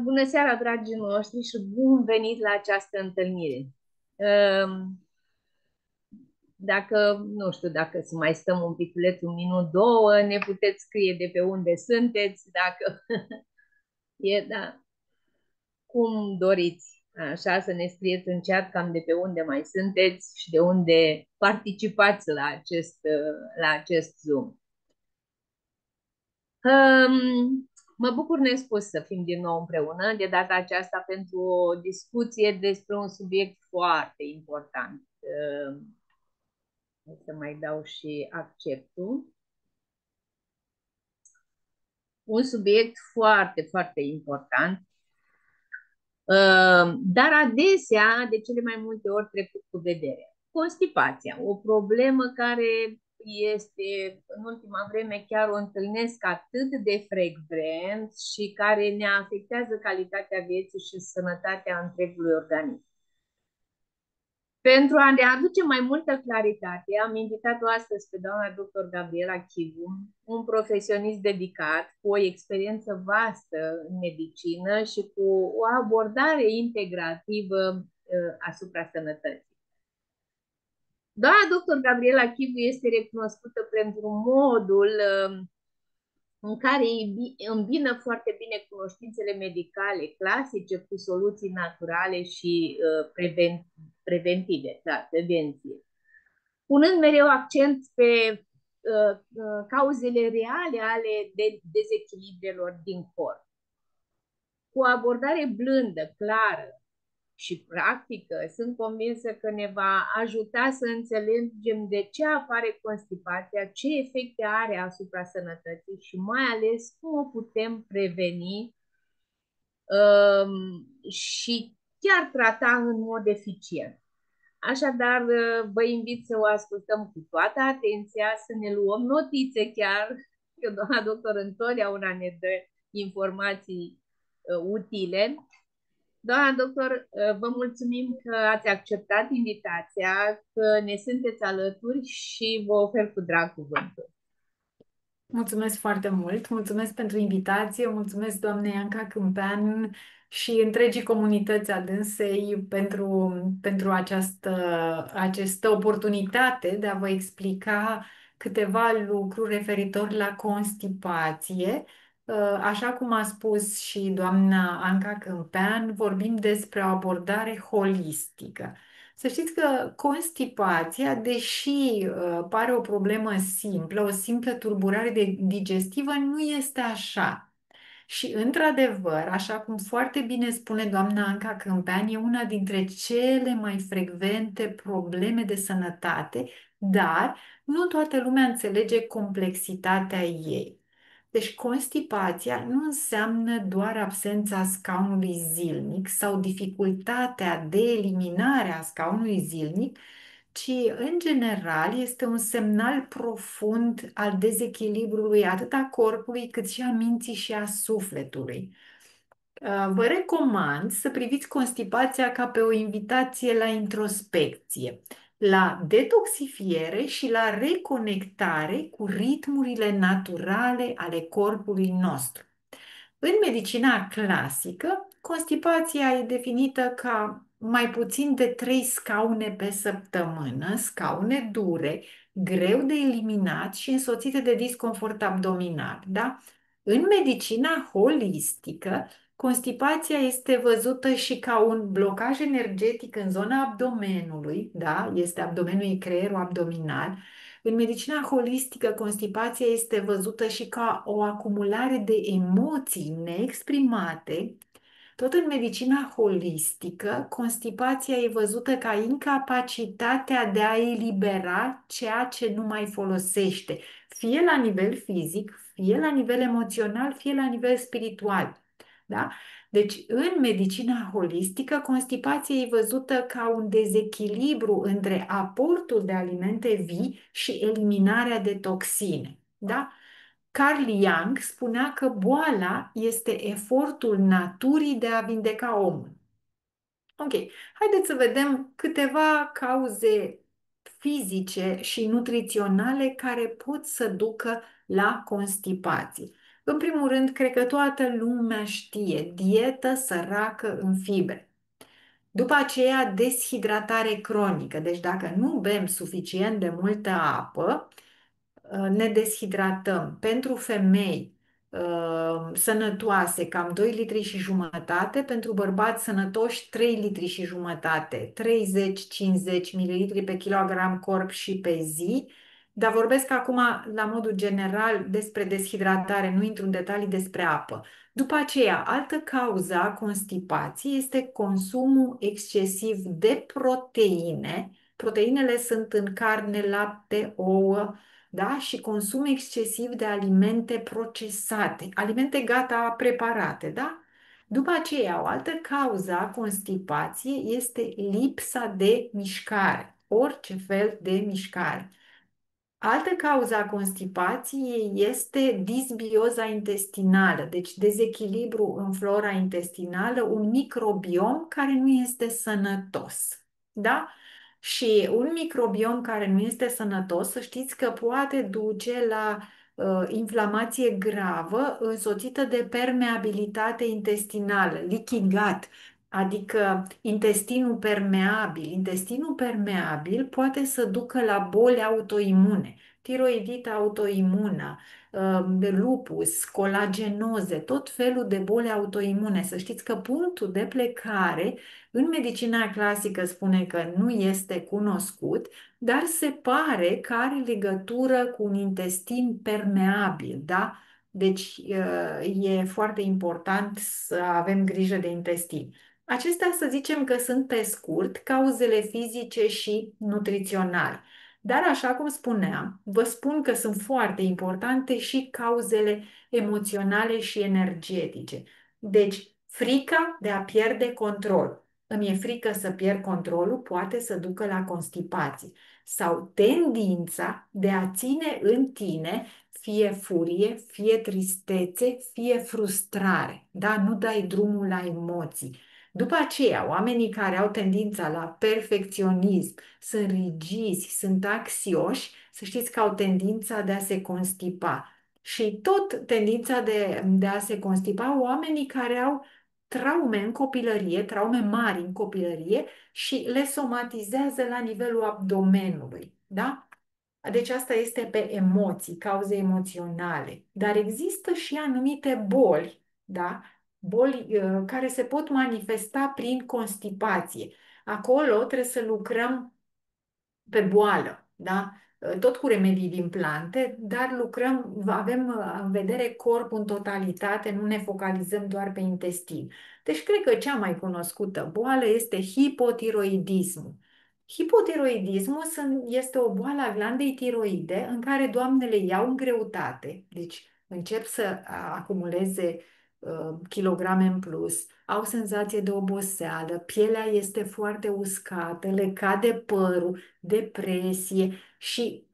Bună seara, dragii noștri, și bun venit la această întâlnire. Uh, Dacă, nu știu, dacă să mai stăm un piculeț, un minut, două, ne puteți scrie de pe unde sunteți, dacă da, cum doriți, așa, să ne scrieți în chat cam de pe unde mai sunteți și de unde participați la acest Zoom. Mă bucur nespus să fim din nou împreună, de data aceasta pentru o discuție despre un subiect foarte important. O să mai dau și acceptul. Un subiect foarte, foarte important, dar adesea, de cele mai multe ori, trecut cu vedere. Constipația, o problemă care este, în ultima vreme, chiar o întâlnesc atât de frecvent și care ne afectează calitatea vieții și sănătatea întregului organism. Pentru a ne aduce mai multă claritate, am invitat-o astăzi pe doamna dr. Gabriela Chivu, un profesionist dedicat, cu o experiență vastă în medicină și cu o abordare integrativă asupra sănătății. Doamna dr. Gabriela Chivu este recunoscută pentru modul în care îmbină foarte bine cunoștințele medicale clasice cu soluții naturale și preventive, da, prevenție, punând mereu accent pe cauzele reale ale dezechilibrelor din corp. Cu o abordare blândă, clară și practică, sunt convinsă că ne va ajuta să înțelegem de ce apare constipația, ce efecte are asupra sănătății și mai ales cum o putem preveni și chiar trata în mod eficient. Așadar, vă invit să o ascultăm cu toată atenția, să ne luăm notițe chiar, că doamna doctor întotdeauna ne dă informații utile. Doamna doctor, vă mulțumim că ați acceptat invitația, că ne sunteți alături și vă ofer cu drag cuvântul. Mulțumesc foarte mult, mulțumesc pentru invitație, mulțumesc doamnei Anca Câmpean și întregii comunități a dânsei pentru această oportunitate de a vă explica câteva lucruri referitor la constipație. Așa cum a spus și doamna Anca Câmpean, vorbim despre o abordare holistică. Să știți că constipația, deși pare o problemă simplă, o simplă tulburare digestivă, nu este așa. Și, într-adevăr, așa cum foarte bine spune doamna Anca Câmpean, e una dintre cele mai frecvente probleme de sănătate, dar nu toată lumea înțelege complexitatea ei. Deci constipația nu înseamnă doar absența scaunului zilnic sau dificultatea de eliminare a scaunului zilnic, ci în general este un semnal profund al dezechilibrului atât a corpului cât și a minții și a sufletului. Vă recomand să priviți constipația ca pe o invitație la introspecție, la detoxifiere și la reconectare cu ritmurile naturale ale corpului nostru. În medicina clasică, constipația e definită ca mai puțin de 3 scaune pe săptămână, scaune dure, greu de eliminat și însoțite de disconfort abdominal. Da? În medicina holistică, constipația este văzută și ca un blocaj energetic în zona abdomenului, da? Este abdomenul, e creierul abdominal. În medicina holistică, constipația este văzută și ca o acumulare de emoții neexprimate. Tot în medicina holistică, constipația e văzută ca incapacitatea de a elibera ceea ce nu mai folosește, fie la nivel fizic, fie la nivel emoțional, fie la nivel spiritual. Da? Deci, în medicina holistică, constipația e văzută ca un dezechilibru între aportul de alimente vii și eliminarea de toxine. Da? Carl Jung spunea că boala este efortul naturii de a vindeca omul. Ok, haideți să vedem câteva cauze fizice și nutriționale care pot să ducă la constipație. În primul rând, cred că toată lumea știe, dietă săracă în fibre. După aceea, deshidratare cronică. Deci dacă nu bem suficient de multă apă, ne deshidratăm. Pentru femei sănătoase, cam 2 litri și jumătate, pentru bărbați sănătoși 3 litri și jumătate, 30-50 mililitri pe kilogram corp și pe zi. Dar vorbesc acum la modul general despre deshidratare, nu intru în detalii despre apă. După aceea, altă cauză a constipației este consumul excesiv de proteine. Proteinele sunt în carne, lapte, ouă, da? Și consum excesiv de alimente procesate, alimente gata preparate, da? După aceea, o altă cauză a constipației este lipsa de mișcare, orice fel de mișcare. Altă cauză a constipației este disbioza intestinală, deci dezechilibru în flora intestinală, un microbiom care nu este sănătos. Da? Și un microbiom care nu este sănătos, să știți că poate duce la inflamație gravă însoțită de permeabilitate intestinală, leaky gut, adică intestinul permeabil. Intestinul permeabil poate să ducă la boli autoimune, tiroidită autoimună, de lupus, colagenoze, tot felul de boli autoimune. Să știți că punctul de plecare în medicina clasică spune că nu este cunoscut, dar se pare că are legătură cu un intestin permeabil, da? Deci e foarte important să avem grijă de intestin. Acestea să zicem că sunt pe scurt cauzele fizice și nutriționale. Dar așa cum spuneam, vă spun că sunt foarte importante și cauzele emoționale și energetice. Deci, frica de a pierde control. Îmi e frică să pierd controlul, poate să ducă la constipație. Sau tendința de a ține în tine fie furie, fie tristețe, fie frustrare. Da? Nu dai drumul la emoții. După aceea, oamenii care au tendința la perfecționism, sunt rigizi, sunt anxioși, să știți că au tendința de a se constipa. Și tot tendința de a se constipa, oamenii care au traume în copilărie, traume mari în copilărie și le somatizează la nivelul abdomenului. Da? Deci asta este pe emoții, cauze emoționale. Dar există și anumite boli, da? Boli care se pot manifesta prin constipație. Acolo trebuie să lucrăm pe boală, da? Tot cu remedii din plante, dar lucrăm, avem în vedere corpul în totalitate, nu ne focalizăm doar pe intestin. Deci cred că cea mai cunoscută boală este hipotiroidismul. Hipotiroidismul este o boală a glandei tiroide în care doamnele iau în greutate, deci încep să acumuleze kilograme în plus, au senzație de oboseală, pielea este foarte uscată, le cade părul, depresie și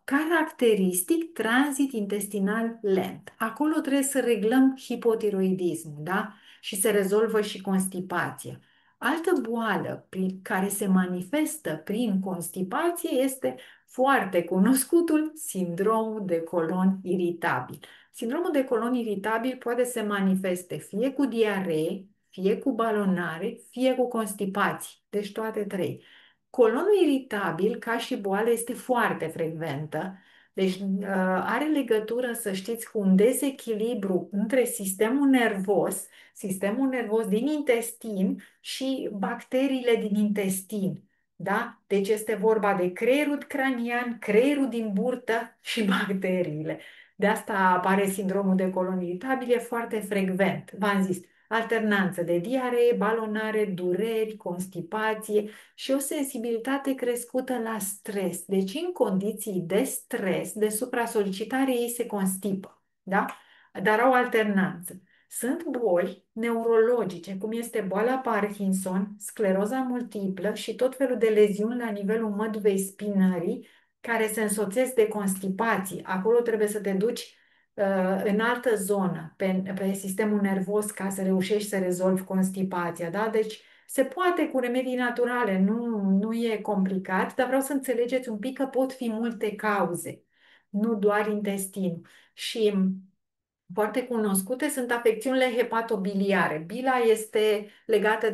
caracteristic tranzit intestinal lent. Acolo trebuie să reglăm hipotiroidismul, da? Și se rezolvă și constipația. Altă boală care se manifestă prin constipație este foarte cunoscutul sindromul de colon iritabil. Sindromul de colon iritabil poate să se manifeste fie cu diaree, fie cu balonare, fie cu constipații, deci toate trei. Colonul iritabil, ca și boală, este foarte frecventă, deci are legătură, să știți, cu un dezechilibru între sistemul nervos din intestin și bacteriile din intestin. Da? Deci este vorba de creierul cranian, creierul din burtă și bacteriile. De asta apare sindromul de colon iritabil, e foarte frecvent. V-am zis, alternanță de diaree, balonare, dureri, constipație și o sensibilitate crescută la stres. Deci, în condiții de stres, de supra-solicitare, ei se constipă. Da? Dar au alternanță. Sunt boli neurologice, cum este boala Parkinson, scleroza multiplă și tot felul de leziuni la nivelul măduvei spinării, care se însoțesc de constipații. Acolo trebuie să te duci în altă zonă, pe sistemul nervos, ca să reușești să rezolvi constipația. Da? Deci se poate cu remedii naturale, nu e complicat, dar vreau să înțelegeți un pic că pot fi multe cauze, nu doar intestin. Și foarte cunoscute sunt afecțiunile hepatobiliare. Bila este legată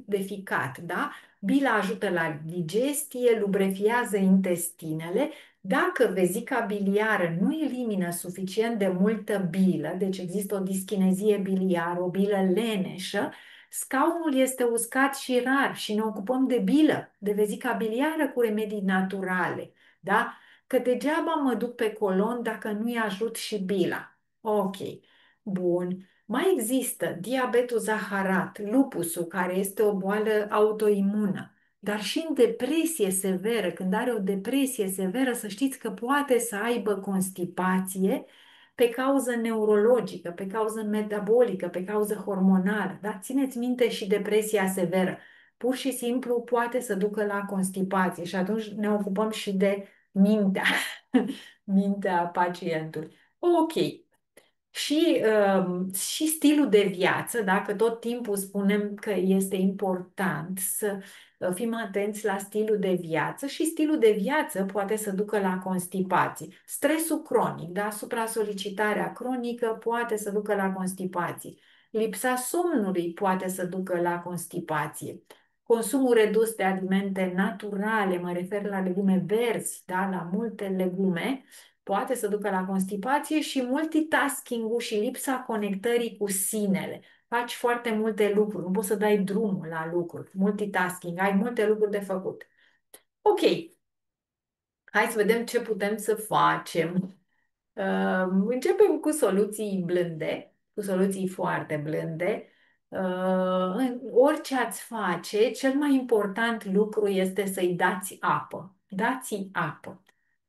de ficat, da? Bila ajută la digestie, lubrifiază intestinele. Dacă vezica biliară nu elimină suficient de multă bilă, deci există o dischinezie biliară, o bilă leneșă, scaunul este uscat și rar și ne ocupăm de bilă, de vezica biliară cu remedii naturale, da? Că degeaba mă duc pe colon dacă nu-i ajut și bila. Ok, bun. Mai există diabetul zaharat, lupusul, care este o boală autoimună, dar și în depresie severă, când are o depresie severă, să știți că poate să aibă constipație pe cauză neurologică, pe cauză metabolică, pe cauză hormonală. Da? Țineți minte și depresia severă. Pur și simplu poate să ducă la constipație și atunci ne ocupăm și de mintea, mintea pacientului. Ok, și stilul de viață, dacă tot timpul spunem că este important să fim atenți la stilul de viață și stilul de viață poate să ducă la constipații. Stresul cronic, da? Supra-solicitarea cronică poate să ducă la constipații. Lipsa somnului poate să ducă la constipație. Consumul redus de alimente naturale, mă refer la legume verzi, da? La multe legume, poate să ducă la constipație și multitasking-ul și lipsa conectării cu sinele. Faci foarte multe lucruri, nu poți să dai drumul la lucruri. Multitasking, ai multe lucruri de făcut. Ok, hai să vedem ce putem să facem. Începem cu soluții blânde, cu soluții foarte blânde. Orice ați face, cel mai important lucru este să-i dați apă. Dați apă.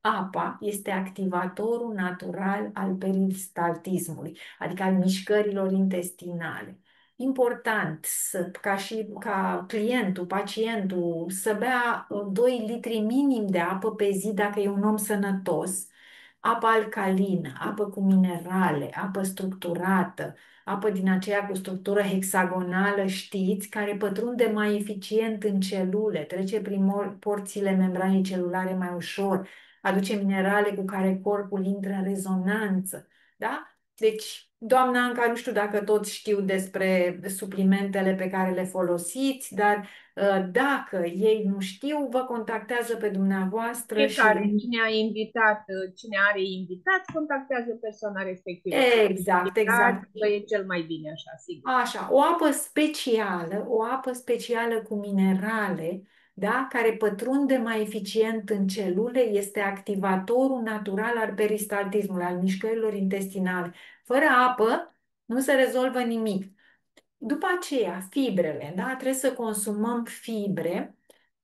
Apa este activatorul natural al peristaltismului, adică al mișcărilor intestinale. Important ca clientul, pacientul, să bea 2 litri minim de apă pe zi dacă e un om sănătos, apă alcalină, apă cu minerale, apă structurată, apă din aceea cu structură hexagonală, știți, care pătrunde mai eficient în celule, trece prin porțile membranei celulare mai ușor, aduce minerale cu care corpul intră în rezonanță, da? Deci, doamna Anca, nu știu dacă toți știu despre suplimentele pe care le folosiți, dar dacă ei nu știu, vă contactează pe dumneavoastră Fiecare, și cine a invitat, cine are invitat, contactează persoana respectivă. exact, Invitat, exact. că e cel mai bine așa, sigur. Așa, o apă specială cu minerale, da, care pătrunde mai eficient în celule, este activatorul natural al peristaltismului, al mișcărilor intestinale. Fără apă nu se rezolvă nimic. După aceea, fibrele, da, trebuie să consumăm fibre.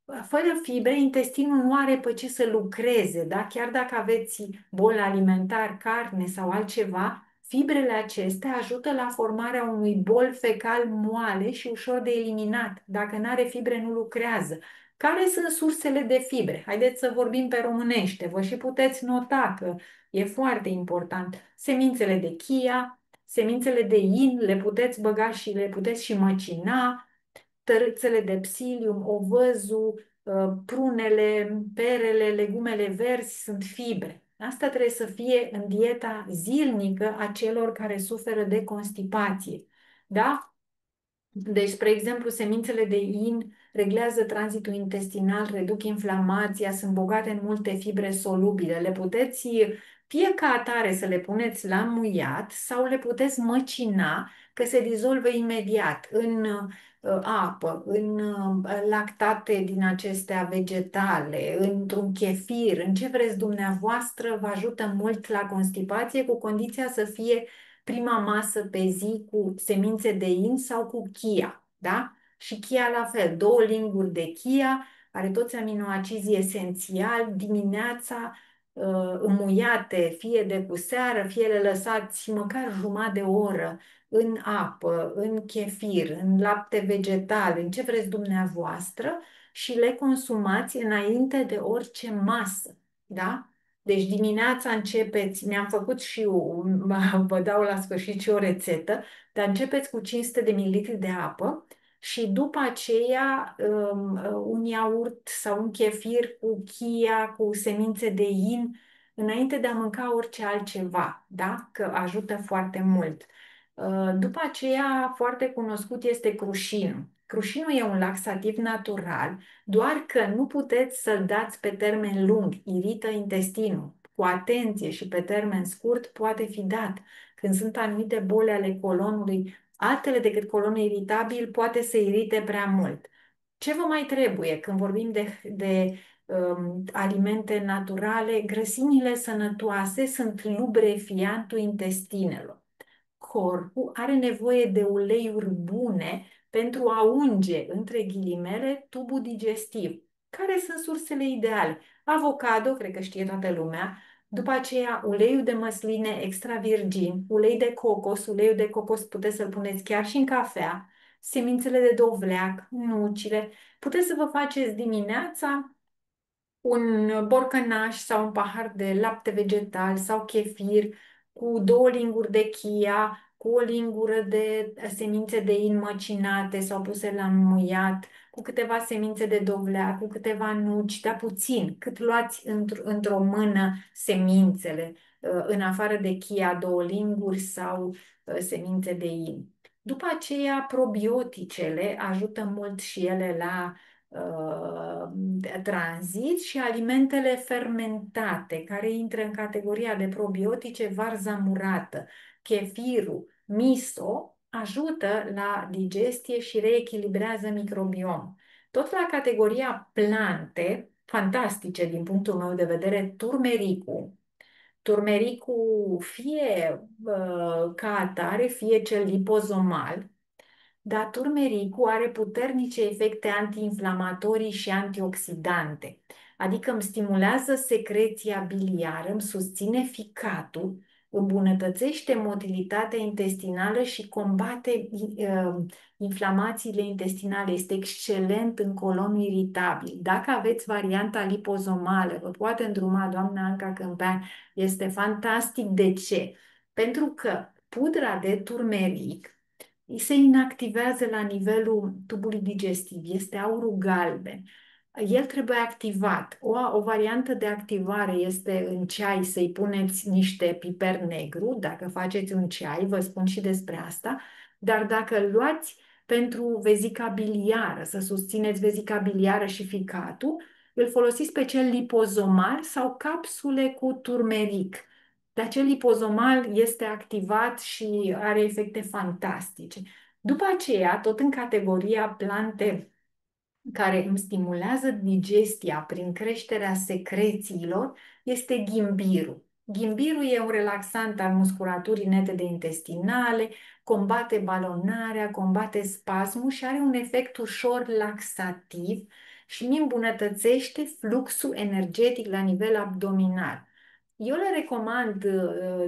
Fără fibre, intestinul nu are pe ce să lucreze, da? Chiar dacă aveți bol alimentar, carne sau altceva, fibrele acestea ajută la formarea unui bol fecal moale și ușor de eliminat. Dacă nu are fibre, nu lucrează. Care sunt sursele de fibre? Haideți să vorbim pe românește. Vă și puteți nota că e foarte important. Semințele de chia, semințele de in, le puteți băga și le puteți și măcina, tărâțele de psilium, ovăzul, prunele, perele, legumele verzi sunt fibre. Asta trebuie să fie în dieta zilnică a celor care suferă de constipație. Da? Deci, spre exemplu, semințele de in reglează tranzitul intestinal, reduc inflamația, sunt bogate în multe fibre solubile. Le puteți fie ca atare să le puneți la muiat sau le puteți măcina, că se dizolvă imediat în apă, în lactate din acestea vegetale, într-un chefir, în ce vreți dumneavoastră, vă ajută mult la constipație, cu condiția să fie prima masă pe zi cu semințe de in sau cu chia, da? Și chia la fel, 2 linguri de chia, are toți aminoacizii esențiali, dimineața înmuiate, fie de cu seară, fie le lăsați măcar jumătate de oră în apă, în chefir, în lapte vegetal, în ce vreți dumneavoastră și le consumați înainte de orice masă, da? Deci dimineața începeți, mi-am făcut și eu, vă dau la sfârșit și o rețetă, dar începeți cu 500 de mililitri de apă și după aceea un iaurt sau un chefir cu chia, cu semințe de in, înainte de a mânca orice altceva, da? Că ajută foarte mult. După aceea, foarte cunoscut este crușinul. Crușinul e un laxativ natural, doar că nu puteți să-l dați pe termen lung, irită intestinul. Cu atenție și pe termen scurt poate fi dat. Când sunt anumite boli ale colonului, altele decât colon iritabil, poate să irite prea mult. Ce vă mai trebuie când vorbim de alimente naturale? Grăsimile sănătoase sunt lubrefiantul intestinelor. Corpul are nevoie de uleiuri bune pentru a unge, între ghilimele, tubul digestiv. Care sunt sursele ideale? Avocado, cred că știe toată lumea, după aceea uleiul de măsline extra virgin, uleiul de cocos puteți să-l puneți chiar și în cafea, semințele de dovleac, nucile. Puteți să vă faceți dimineața un borcănaș sau un pahar de lapte vegetal sau chefir cu 2 linguri de chia, cu o lingură de semințe de in măcinate sau puse la înmuiat, cu câteva semințe de dovleac, cu câteva nuci, dar puțin, cât luați într-o mână semințele, în afară de chia, 2 linguri sau semințe de in. După aceea, probioticele ajută mult și ele la tranzit și alimentele fermentate, care intră în categoria de probiotice, varza murată, chefirul, miso, ajută la digestie și reechilibrează microbiom. Tot la categoria plante, fantastice din punctul meu de vedere, turmericul. Turmericul fie ca atare, fie cel lipozomal, dar turmericul are puternice efecte antiinflamatorii și antioxidante, adică îmi stimulează secreția biliară, îmi susține ficatul, îmbunătățește motilitatea intestinală și combate inflamațiile intestinale. Este excelent în colon iritabil. Dacă aveți varianta lipozomală, vă poate îndruma doamna Anca Câmpean, este fantastic. De ce? Pentru că pudra de turmeric se inactivează la nivelul tubului digestiv, este aurul galben. El trebuie activat. O variantă de activare este în ceai să-i puneți niște piper negru. Dacă faceți un ceai, vă spun și despre asta. Dar dacă îl luați pentru vezica biliară, să susțineți vezica biliară și ficatul, îl folosiți pe cel lipozomal sau capsule cu turmeric. Dar acel lipozomal este activat și are efecte fantastice. După aceea, tot în categoria plante care îmi stimulează digestia prin creșterea secrețiilor, este ghimbirul. Ghimbirul e un relaxant al musculaturii netede intestinale, combate balonarea, combate spasmul și are un efect ușor laxativ și îmi îmbunătățește fluxul energetic la nivel abdominal. Eu le recomand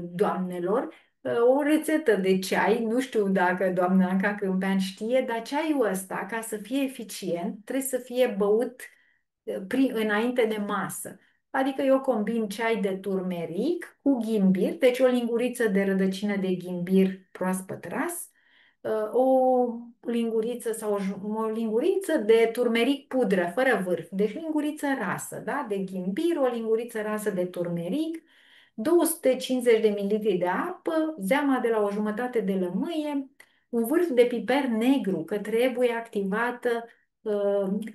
doamnelor o rețetă de ceai, nu știu dacă doamna Anca Câmpean știe, dar ceaiul ăsta, ca să fie eficient, trebuie să fie băut înainte de masă. Adică eu combin ceai de turmeric cu ghimbir, deci o linguriță de rădăcină de ghimbir proaspăt ras, o linguriță sau o linguriță de turmeric pudră, fără vârf, deci linguriță rasă, da? De ghimbir, o linguriță rasă de turmeric, 250 de mililitri de apă, zeama de la o jumătate de lămâie, un vârf de piper negru, că trebuie activată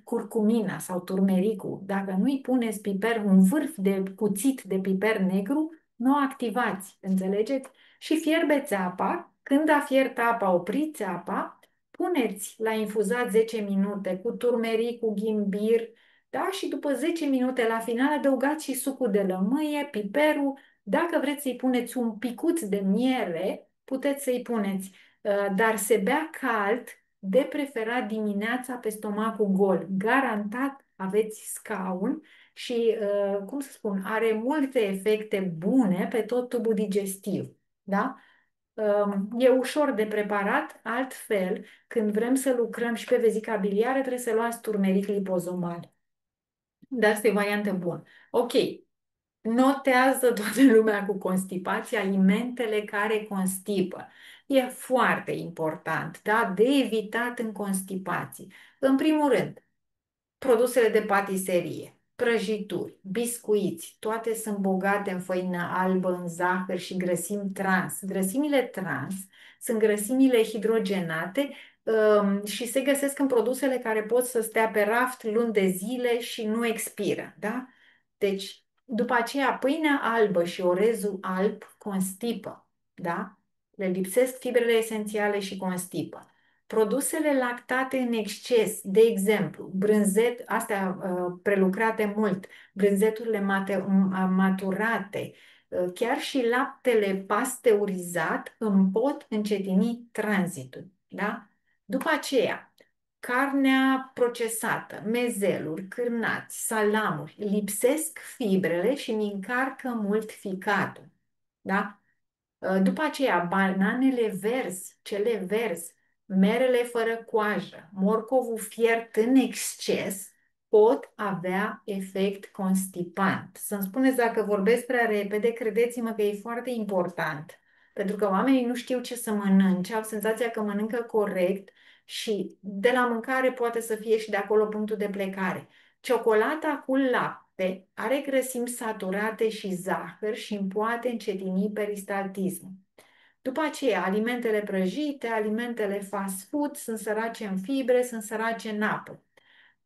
curcumina sau turmericul. Dacă nu-i puneți piper, un vârf de cuțit de piper negru, nu o activați, înțelegeți? Și fierbeți apa. Când a fiert apa, opriți apa, puneți la infuzat 10 minute cu turmeric, cu ghimbir, da? Și după 10 minute la final adăugați și sucul de lămâie, piperul. Dacă vreți să-i puneți un picuț de miere, puteți să-i puneți, dar se bea cald, de preferat dimineața pe stomacul gol. Garantat aveți scaun și, cum să spun, are multe efecte bune pe tot tubul digestiv. Da? E ușor de preparat, altfel, când vrem să lucrăm și pe vezica biliară, trebuie să luați turmeric lipozomal. Dar asta e o variantă bună. Ok, notează toată lumea cu constipație alimentele care constipă. E foarte important, da? De evitat în constipații. În primul rând, produsele de patiserie. prăjituri, biscuiți, toate sunt bogate în făină albă, în zahăr și grăsimi trans. Grăsimile trans sunt grăsimile hidrogenate și se găsesc în produsele care pot să stea pe raft luni de zile și nu expiră, da? Deci, după aceea, pâinea albă și orezul alb constipă, da? Le lipsesc fibrele esențiale și constipă. Produsele lactate în exces, de exemplu, brânzet, astea prelucrate mult, brânzeturile maturate, chiar și laptele pasteurizat îmi pot încetini tranzitul, da? După aceea, carnea procesată, mezeluri, cârnați, salamuri, lipsesc fibrele și mi încarcă mult ficatul, da? După aceea, bananele verzi, cele verzi, merele fără coajă, morcovul fiert în exces pot avea efect constipant. Să-mi spuneți dacă vorbesc prea repede, credeți-mă că e foarte important, pentru că oamenii nu știu ce să mănânce, au senzația că mănâncă corect și de la mâncare poate să fie și de acolo punctul de plecare. Ciocolata cu lapte are grăsimi saturate și zahăr și îmi poate încetini peristaltismul. După aceea, alimentele prăjite, alimentele fast food sunt sărace în fibre, sunt sărace în apă.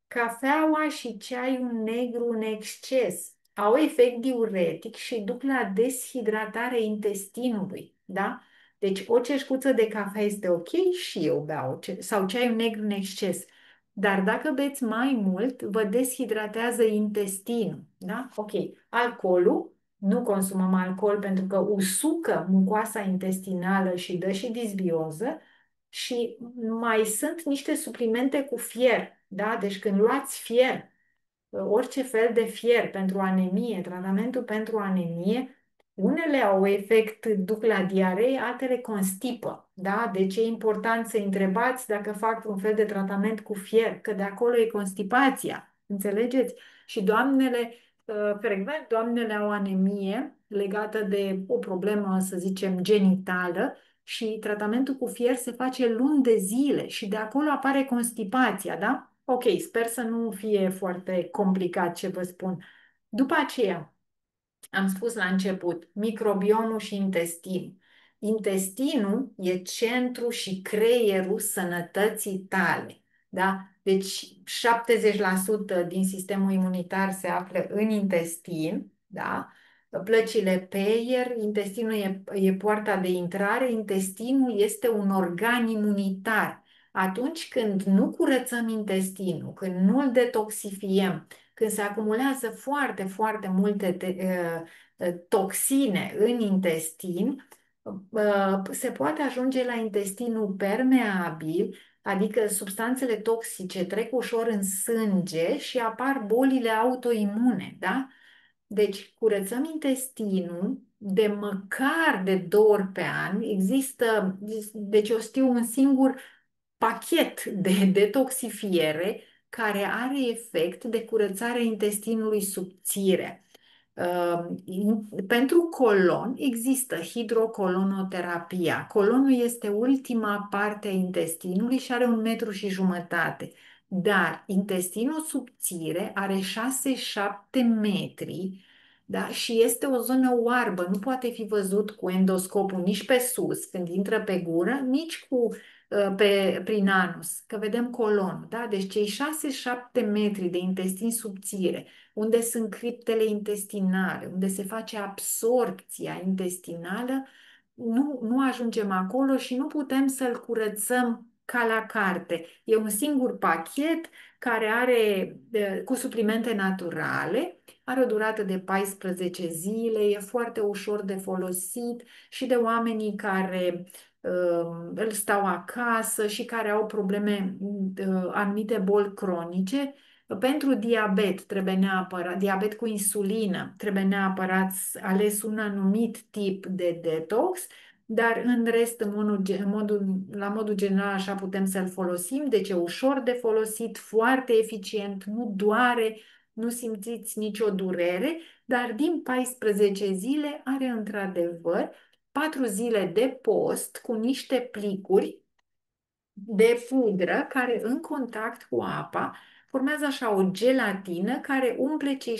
Cafeaua și ceaiul negru în exces au efect diuretic și duc la deshidratare intestinului, da? Deci o ceșcuță de cafea este ok și eu beau, sau ceaiul negru în exces. Dar dacă beți mai mult, vă deshidratează intestinul, da? Ok. Alcoolul, nu consumăm alcool pentru că usucă mucoasa intestinală și dă și disbioză, și mai sunt niște suplimente cu fier, da? Deci când luați fier, orice fel de fier pentru anemie, tratamentul pentru anemie, unele au efect, duc la diaree, altele constipă, da? Deci e important să întrebați dacă fac un fel de tratament cu fier, că de acolo e constipația, înțelegeți? Și frecvent doamnele au anemie legată de o problemă, să zicem, genitală, și tratamentul cu fier se face luni de zile și de acolo apare constipația, da? Ok, sper să nu fie foarte complicat ce vă spun. După aceea, am spus la început, microbiomul și intestin. Intestinul e centru și creierul sănătății tale, da? Deci 70% din sistemul imunitar se află în intestin, da? Plăcile peier, intestinul e poarta de intrare, intestinul este un organ imunitar. Atunci când nu curățăm intestinul, când nu îl detoxifiem, când se acumulează foarte, foarte multe toxine în intestin, se poate ajunge la intestinul permeabil, adică substanțele toxice trec ușor în sânge și apar bolile autoimune, da? Deci curățăm intestinul de măcar de 2 ori pe an. Există, deci eu știu un singur pachet de detoxifiere care are efect de curățare a intestinului subțire. Pentru colon există hidrocolonoterapia. Colonul este ultima parte a intestinului și are 1,5 m. Dar intestinul subțire are 6-7 metri, da? Și este o zonă oarbă, nu poate fi văzut cu endoscopul nici pe sus când intră pe gură, nici prin anus, că vedem colonul, da? Deci cei 6-7 metri de intestin subțire, unde sunt criptele intestinale, unde se face absorpția intestinală, nu ajungem acolo și nu putem să-l curățăm ca la carte. E un singur pachet care are cu suplimente naturale, are o durată de 14 zile, e foarte ușor de folosit și de oamenii care îl stau acasă și care au probleme, anumite boli cronice. Pentru diabet trebuie neapărat, diabet cu insulină, trebuie neapărat ales un anumit tip de detox, dar în rest, la modul general, așa putem să-l folosim, deci e ușor de folosit, foarte eficient, nu doare, nu simțiți nicio durere, dar din 14 zile are într-adevăr 4 zile de post cu niște plicuri de pudră care în contact cu apa formează așa o gelatină care umple cei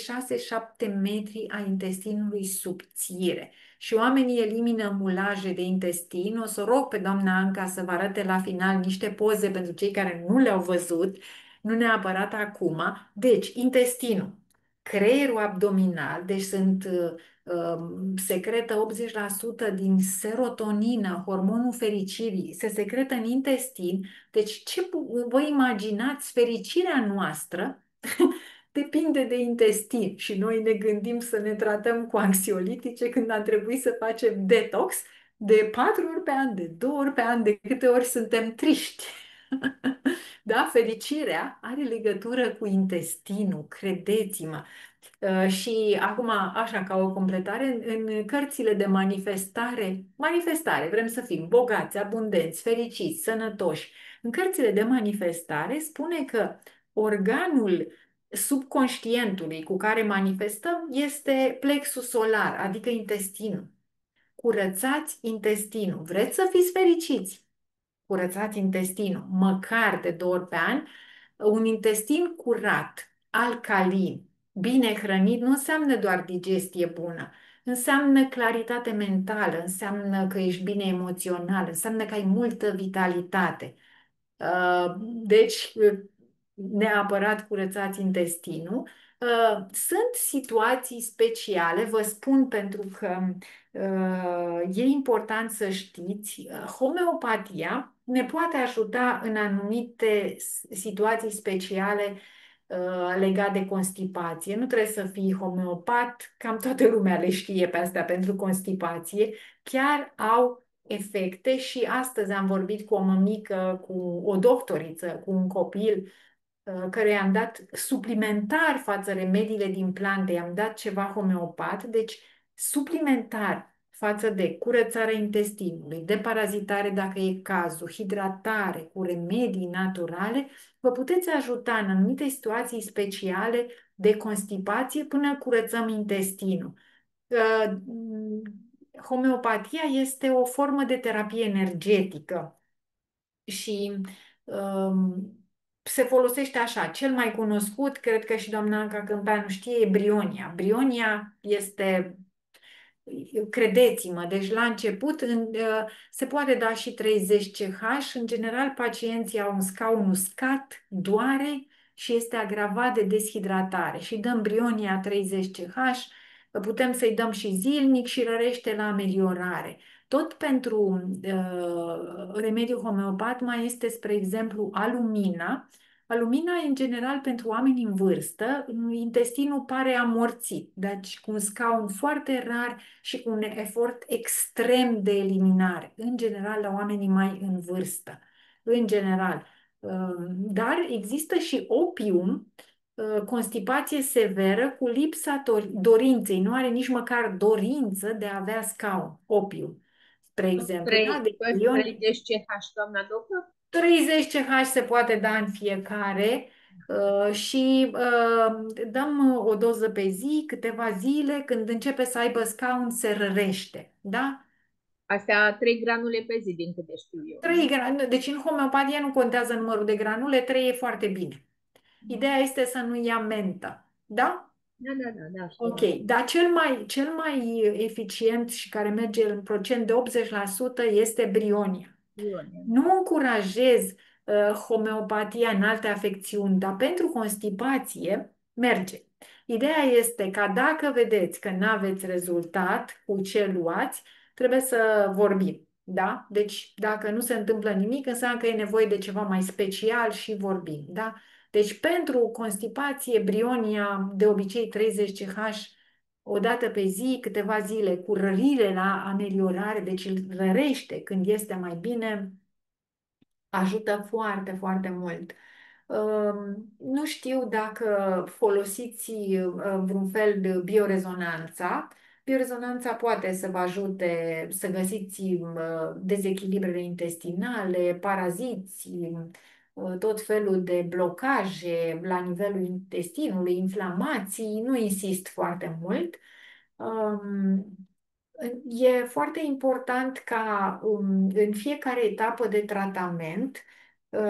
6-7 metri a intestinului subțire. Și oamenii elimină mulaje de intestin. O să rog pe doamna Anca să vă arate la final niște poze pentru cei care nu le-au văzut, nu neapărat acum. Deci, intestinul, creierul abdominal, deci secretă 80% din serotonină, hormonul fericirii, se secretă în intestin. Deci vă imaginați, fericirea noastră depinde de intestin și noi ne gândim să ne tratăm cu anxiolitice când ar trebui să facem detox de 4 ori pe an, de 2 ori pe an, de câte ori suntem triști. Da, fericirea are legătură cu intestinul, credeți-mă. Și acum, așa, ca o completare, în cărțile de manifestare, vrem să fim bogați, abundenți, fericiți, sănătoși. În cărțile de manifestare spune că organul subconștientului cu care manifestăm este plexul solar, adică intestinul. Curățați intestinul. Vreți să fiți fericiți? Curățați intestinul, măcar de 2 ori pe an. Un intestin curat, alcalin, bine hrănit, nu înseamnă doar digestie bună. Înseamnă claritate mentală, înseamnă că ești bine emoțional, înseamnă că ai multă vitalitate. Deci, neapărat curățați intestinul. Sunt situații speciale, vă spun pentru că e important să știți, homeopatia ne poate ajuta în anumite situații speciale legate de constipație. Nu trebuie să fii homeopat, cam toată lumea le știe pe astea pentru constipație. Chiar au efecte și astăzi am vorbit cu o mămică, cu o doctoriță, cu un copil care i-am dat suplimentar față remediile din plante, i-am dat ceva homeopat, deci suplimentar față de curățarea intestinului, deparazitare dacă e cazul, hidratare cu remedii naturale, vă puteți ajuta în anumite situații speciale de constipație până curățăm intestinul. Uh, Homeopatia este o formă de terapie energetică și um, se folosește așa. Cel mai cunoscut, cred că și doamna Anca Câmpeanu știe, e brionia. Brionia este, credeți-mă, deci la început se poate da și 30 CH. În general, pacienții au un scaun uscat, doare și este agravat de deshidratare. Și dăm brionia 30 CH, putem să-i dăm și zilnic și rărește la ameliorare. Tot pentru remediul homeopat mai este, spre exemplu, alumina. Alumina, în general, pentru oameni în vârstă, intestinul pare amorțit, deci cu un scaun foarte rar și cu un efort extrem de eliminare, în general la oamenii mai în vârstă, în general. Dar există și opium, constipație severă cu lipsa dorinței, nu are nici măcar dorință de a avea scaun, opium, spre exemplu, da? Deci Tot ioni 30 CH, doamna doctor? 30 CH se poate da în fiecare și dăm o doză pe zi, câteva zile, când începe să aibă scaun, se rărește, da? Astea 3 granule pe zi, din câte știu eu, 3 nu? granule, deci în homeopatie nu contează numărul de granule, 3 e foarte bine. Ideea este să nu ia mentă, da? Da, da, da, da, Ok, știu. dar cel mai eficient și care merge în procent de 80% este brionia. Ionia. Nu încurajez homeopatia în alte afecțiuni, dar pentru constipație merge. Ideea este ca dacă vedeți că nu aveți rezultat cu ce luați, trebuie să vorbim. Da? Deci dacă nu se întâmplă nimic, înseamnă că e nevoie de ceva mai special și vorbim. Da? Deci pentru constipație, brionia, de obicei 30 CH, o dată pe zi, câteva zile, cu rărire la ameliorare, deci îl rărește când este mai bine, ajută foarte, foarte mult. Nu știu dacă folosiți vreun fel de biorezonanța. Biorezonanța poate să vă ajute să găsiți dezechilibrele intestinale, paraziți, tot felul de blocaje la nivelul intestinului, inflamații. Nu insist foarte mult. Um, E foarte important ca în fiecare etapă de tratament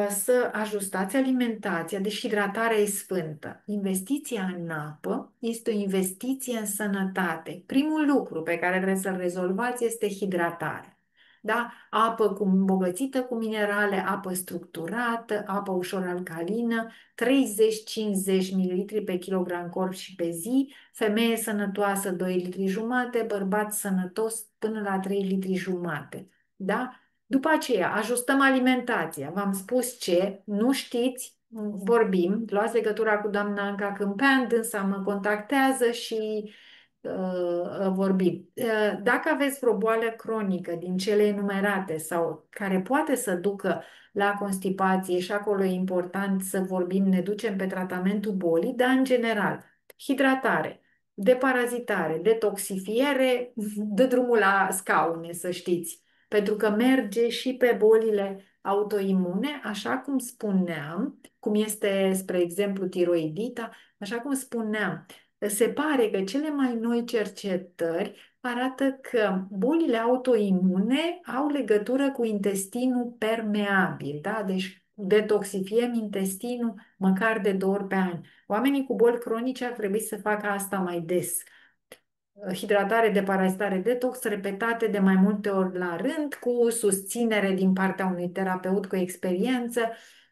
să ajustați alimentația, deci hidratarea e sfântă. Investiția în apă este o investiție în sănătate. Primul lucru pe care trebuie să-l rezolvați este hidratarea. Da? Apă îmbogățită cu minerale, apă structurată, apă ușor alcalină, 30-50 ml pe kilogram corp și pe zi, femeie sănătoasă 2 litri jumate, bărbat sănătos până la 3 litri jumate. Da? După aceea, ajustăm alimentația. V-am spus ce, nu știți, vorbim, luați legătura cu doamna Anca Câmpean, dânsa mă contactează și vorbim. Dacă aveți vreo boală cronică din cele enumerate sau care poate să ducă la constipație și acolo e important să vorbim, ne ducem pe tratamentul bolii, dar în general, hidratare, deparazitare, detoxifiere, dă drumul la scaune, să știți, pentru că merge și pe bolile autoimune, așa cum spuneam, cum este, spre exemplu, tiroidita, așa cum spuneam, se pare că cele mai noi cercetări arată că bolile autoimune au legătură cu intestinul permeabil, da? Deci detoxifiem intestinul măcar de 2 ori pe an. Oamenii cu boli cronice ar trebui să facă asta mai des. Hidratare, deparazitare, detox repetate de mai multe ori la rând, cu susținere din partea unui terapeut cu experiență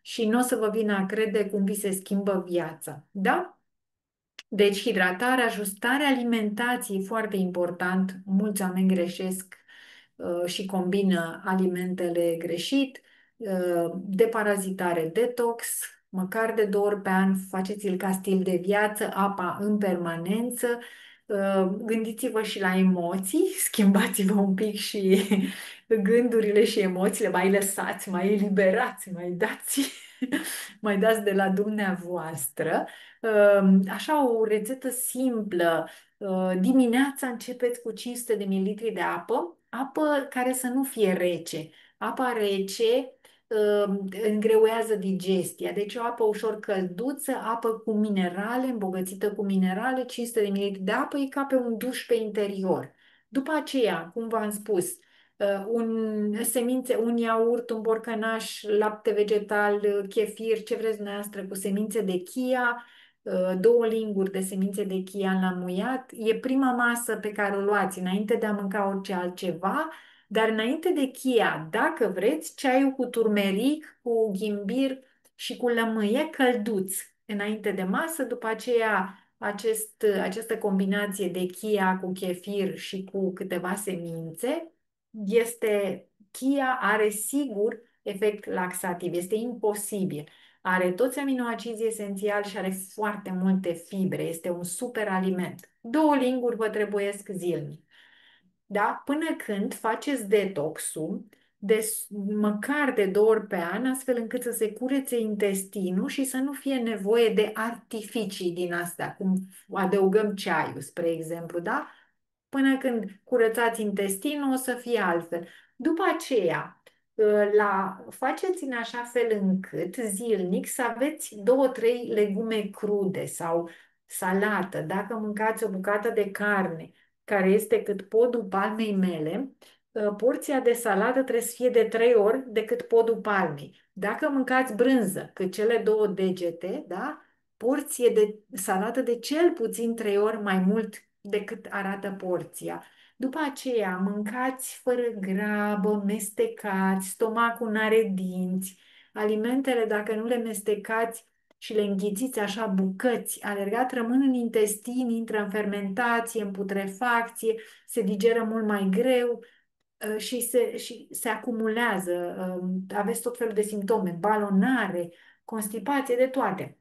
și nu o să vă vină a crede cum vi se schimbă viața. Da? Deci hidratarea, ajustarea alimentației, foarte important. Mulți oameni greșesc și combină alimentele greșit. Deparazitare, detox, măcar de 2 ori pe an, faceți-l ca stil de viață, apa în permanență. Gândiți-vă și la emoții, schimbați-vă un pic și gândurile și emoțiile, mai lăsați, mai eliberați, mai dați, mai dați de la dumneavoastră. Așa o rețetă simplă. Dimineața începeți cu 500 de mililitri de apă, apă care să nu fie rece. Apa rece îngreuează digestia, deci o apă ușor călduță, apă cu minerale, îmbogățită cu minerale, 500 de mililitri de apă, e ca pe un duș pe interior. După aceea, cum v-am spus, semințe, un iaurt, un borcănaș, lapte vegetal, chefir, ce vreți dumneavoastră, cu semințe de chia, 2 linguri de semințe de chia înlămuiat. E prima masă pe care o luați înainte de a mânca orice altceva, dar înainte de chia, dacă vreți, ceaiul cu turmeric, cu ghimbir și cu lămâie călduț înainte de masă, după aceea această combinație de chia cu chefir și cu câteva semințe chia are sigur efect laxativ, este imposibil. Are toți aminoacizi esențiali și are foarte multe fibre. Este un super aliment. 2 linguri vă trebuiesc zilnic. Da? Până când faceți detoxul măcar de 2 ori pe an, astfel încât să se curețe intestinul și să nu fie nevoie de artificii din astea, cum adăugăm ceaiul, spre exemplu, da? Până când curățați intestinul, o să fie altfel. După aceea, faceți în așa fel încât zilnic să aveți 2-3 legume crude sau salată. Dacă mâncați o bucată de carne care este cât podul palmei mele, porția de salată trebuie să fie de 3 ori decât podul palmei. Dacă mâncați brânză, cât cele 2 degete, da? Porție de salată de cel puțin 3 ori mai mult decât arată porția. După aceea, mâncați fără grabă, mestecați, stomacul n-are dinți. Alimentele, dacă nu le mestecați și le înghițiți așa bucăți, alergat rămân în intestin, intră în fermentație, în putrefacție, se digeră mult mai greu și se acumulează. Aveți tot felul de simptome, balonare, constipație, de toate.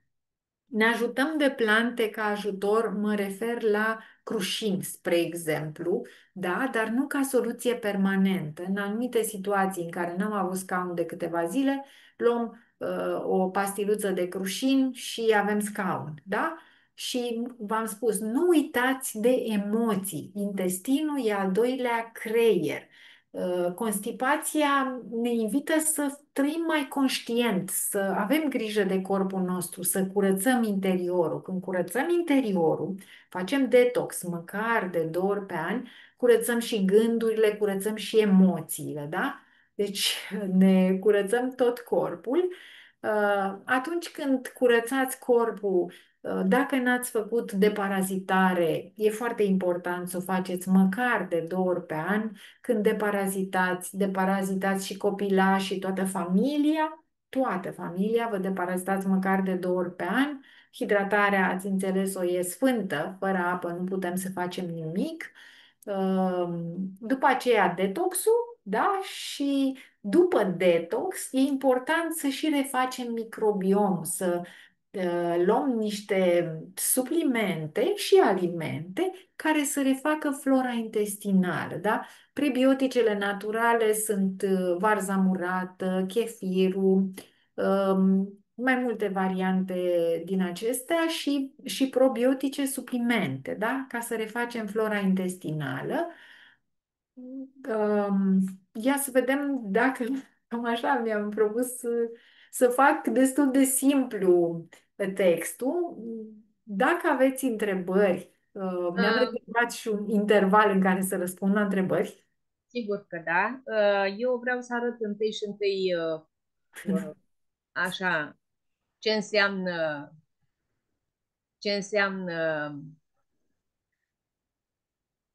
Ne ajutăm de plante ca ajutor, mă refer la crușini, spre exemplu, da, dar nu ca soluție permanentă. În anumite situații în care n-am avut scaun de câteva zile, luăm o pastiluță de crușin și avem scaun, da? Și v-am spus, nu uitați de emoții. Intestinul e al doilea creier. Constipația ne invită să trăim mai conștient, să avem grijă de corpul nostru, să curățăm interiorul. Când curățăm interiorul, facem detox măcar de 2 ori pe an, curățăm și gândurile, curățăm și emoțiile, da? Deci ne curățăm tot corpul. Atunci când curățați corpul, dacă n-ați făcut deparazitare, e foarte important să o faceți măcar de 2 ori pe an. Când deparazitați, deparazitați și copilașii și toată familia, vă deparazitați măcar de 2 ori pe an. Hidratarea, ați înțeles-o, e sfântă, fără apă nu putem să facem nimic. După aceea detoxul, da? Și după detox e important să și refacem microbiomul, să luăm niște suplimente și alimente care să refacă flora intestinală, da? Prebioticele naturale sunt varza murată, chefirul, mai multe variante din acestea și probiotice suplimente, da? Ca să refacem flora intestinală. Um, Ia să vedem dacă, cam așa mi-am propus să fac destul de simplu textul. Dacă aveți întrebări, mi-am Uh, rezervat și un interval în care să răspund la întrebări. Sigur că da. Eu vreau să arăt întâi și întâi uh, așa ce înseamnă ce înseamnă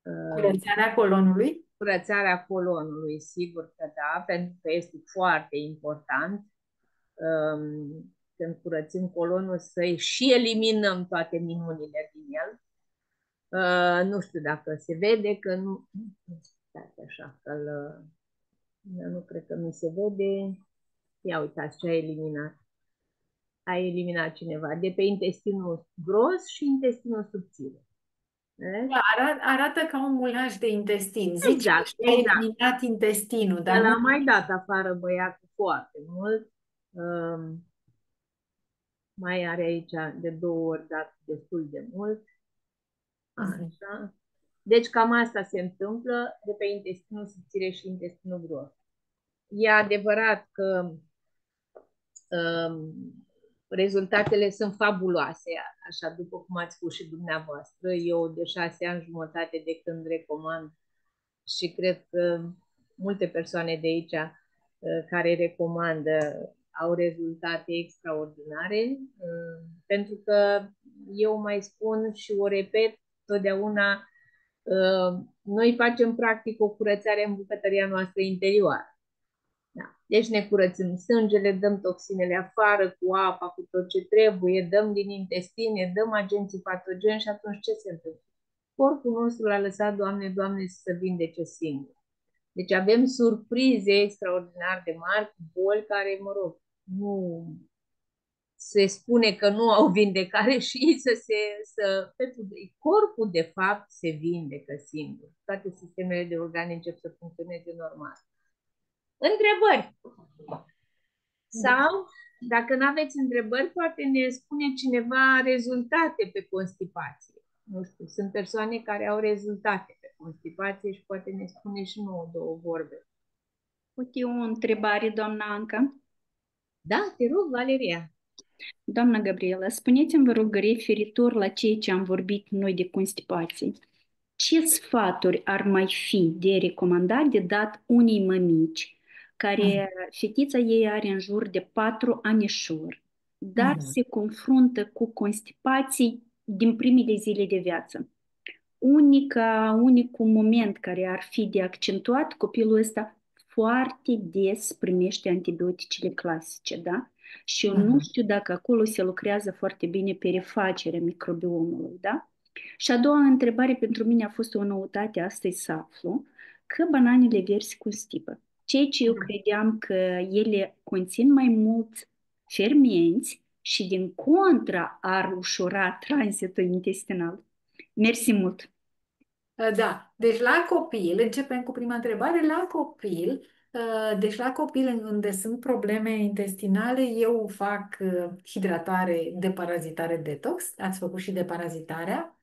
uh, Curățarea colonului. curățarea colonului, sigur că da, pentru că este foarte important când curățim colonul să și eliminăm toate minunile din el. Nu știu dacă se vede, că nu... Stați așa, că nu cred că mi se vede. Ia uitați ce a eliminat. A eliminat cineva de pe intestinul gros și intestinul subțire. Da, arată ca un mulaj de intestin. Zice că Exact, și-a exact. eliminat intestinul, dar El nu. a mai dat afară băiatul foarte mult. Um, Mai are aici de 2 ori dat destul de mult. Mhm. Așa. Deci cam asta se întâmplă de pe intestinul subțire și intestinul gros. E adevărat că um, rezultatele sunt fabuloase, așa după cum ați spus și dumneavoastră. Eu de 6 ani jumătate de când recomand și cred că multe persoane de aici care recomandă au rezultate extraordinare, pentru că eu mai spun și o repet totdeauna, noi facem practic o curățare în bucătăria noastră interioară. Da. Deci ne curățăm sângele, dăm toxinele afară cu apa, cu tot ce trebuie, dăm din intestine, dăm agenții patogeni și atunci ce se întâmplă? Corpul nostru l-a lăsat, Doamne, să se vindece singur. Deci avem surprize extraordinar de mari cu boli care, mă rog, nu se spune că nu au vindecare și pentru corpul de fapt se vindecă singur. Toate sistemele de organe încep să funcționeze normal. Întrebări? Da. Sau, dacă nu aveți întrebări, poate ne spune cineva rezultate pe constipație. Nu știu, sunt persoane care au rezultate pe constipație și poate ne spune și nouă 2 vorbe. Uite, o întrebare, doamna Anca. Da, te rog, Valeria. Doamna Gabriela, spuneți-mi, vă rog, referitor la ceea ce am vorbit noi de constipație. Ce sfaturi ar mai fi de recomandat de dat unei mămici care fetița ei are în jur de 4 anișori, dar Mhm. se confruntă cu constipații din primele zile de viață? Unicul moment care ar fi de accentuat, copilul ăsta foarte des primește antibioticele clasice, da? Și eu nu Mhm. știu dacă acolo se lucrează foarte bine pe refacerea microbiomului, da? Și a doua întrebare pentru mine a fost o noutate astăzi să aflu că bananele verzi constipă. Ceea ce eu credeam că ele conțin mai mult fermenți și din contra ar ușura tranzitul intestinal. Mersi mult! Da, deci la copil, începem cu prima întrebare, la copil, deci la copil unde sunt probleme intestinale, eu fac hidratare, deparazitare, detox. Ați făcut și deparazitarea?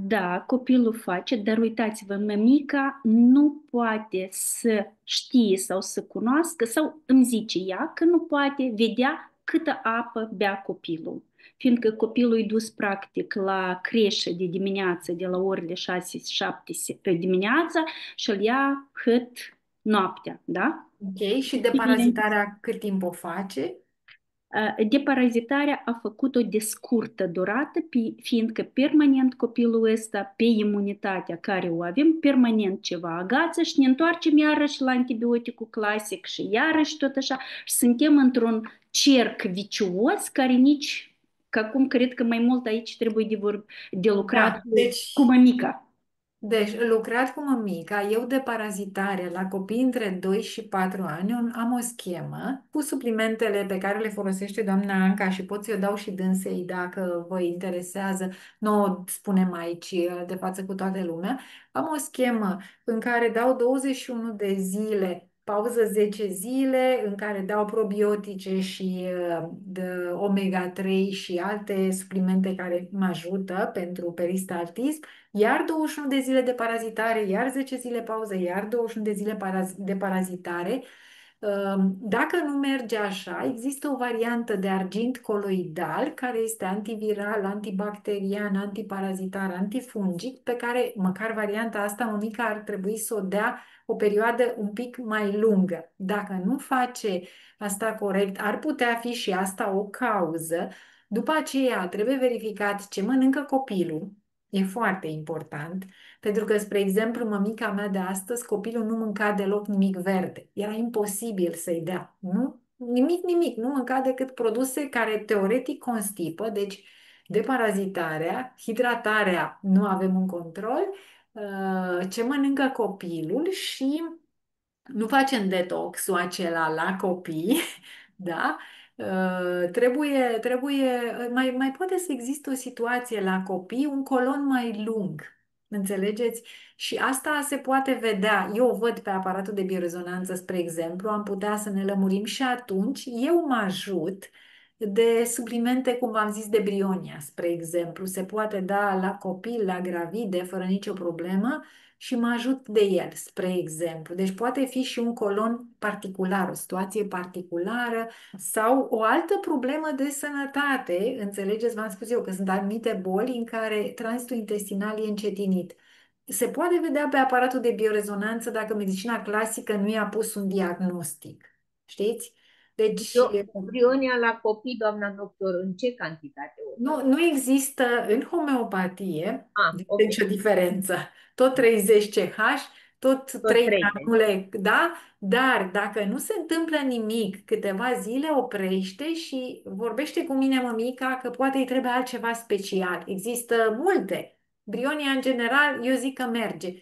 Da, copilul face, dar uitați-vă, mămica nu poate să știe sau să cunoască sau îmi zice ea că nu poate vedea câtă apă bea copilul. Fiindcă copilul e dus practic la creșă de dimineață, de la orele 6-7 dimineața și îl ia cât noaptea, da? Ok, și deparazitarea cât timp o face? Deparazitarea a făcut-o de scurtă durată, fiindcă permanent copilul ăsta, pe imunitatea care o avem, permanent ceva agață și ne întoarcem iarăși la antibioticul clasic și iarăși tot așa și suntem într-un cerc vicios care nici, că acum cred că mai mult aici trebuie de lucrat Da, cu mămica. deci, lucrat cu mămica, eu de parazitare la copii între 2 și 4 ani am o schemă cu suplimentele pe care le folosește doamna Anca și pot să-i o dau și dânsei dacă vă interesează. Nu o spunem aici de față cu toată lumea. Am o schemă în care dau 21 de zile, pauză 10 zile, în care dau probiotice și de omega-3 și alte suplimente care mă ajută pentru peristaltism, iar 21 de zile de parazitare, iar 10 zile pauză, iar 21 de zile de parazitare. Dacă nu merge așa, există o variantă de argint coloidal care este antiviral, antibacterian, antiparazitar, antifungic, pe care măcar varianta asta mămica ar trebui să o dea o perioadă un pic mai lungă. Dacă nu face asta corect, ar putea fi și asta o cauză. După aceea trebuie verificat ce mănâncă copilul. E foarte important, pentru că, spre exemplu, mămica mea de astăzi, copilul nu mânca deloc nimic verde. Era imposibil să-i dea. Nu? Nimic, nimic. Nu mânca decât produse care teoretic constipă, deci deparazitarea, hidratarea nu avem un control, ce mănâncă copilul și nu facem detoxul acela la copii, da? Mai poate să existe o situație la copii, un colon mai lung, înțelegeți? Și asta se poate vedea. Eu o văd pe aparatul de biorezonanță, spre exemplu, am putea să ne lămurim și atunci eu mă ajut de suplimente, cum v-am zis, de brionia, spre exemplu. Se poate da la copii, la gravide, fără nicio problemă și mă ajut de el, spre exemplu. Deci poate fi și un colon particular, o situație particulară sau o altă problemă de sănătate. Înțelegeți, v-am spus eu că sunt anumite boli în care tranzitul intestinal e încetinit. Se poate vedea pe aparatul de biorezonanță dacă medicina clasică nu i-a pus un diagnostic. Știți? Deci, Brionia la copii, doamna doctor, în ce cantitate o dau? nu există în homeopatie Ok. nicio diferență. Tot 30 CH, tot Tot 3 30. granule, da? Dar dacă nu se întâmplă nimic, câteva zile oprește și vorbește cu mine mămica că poate îi trebuie altceva special. Există multe. Brionia, în general, eu zic că merge.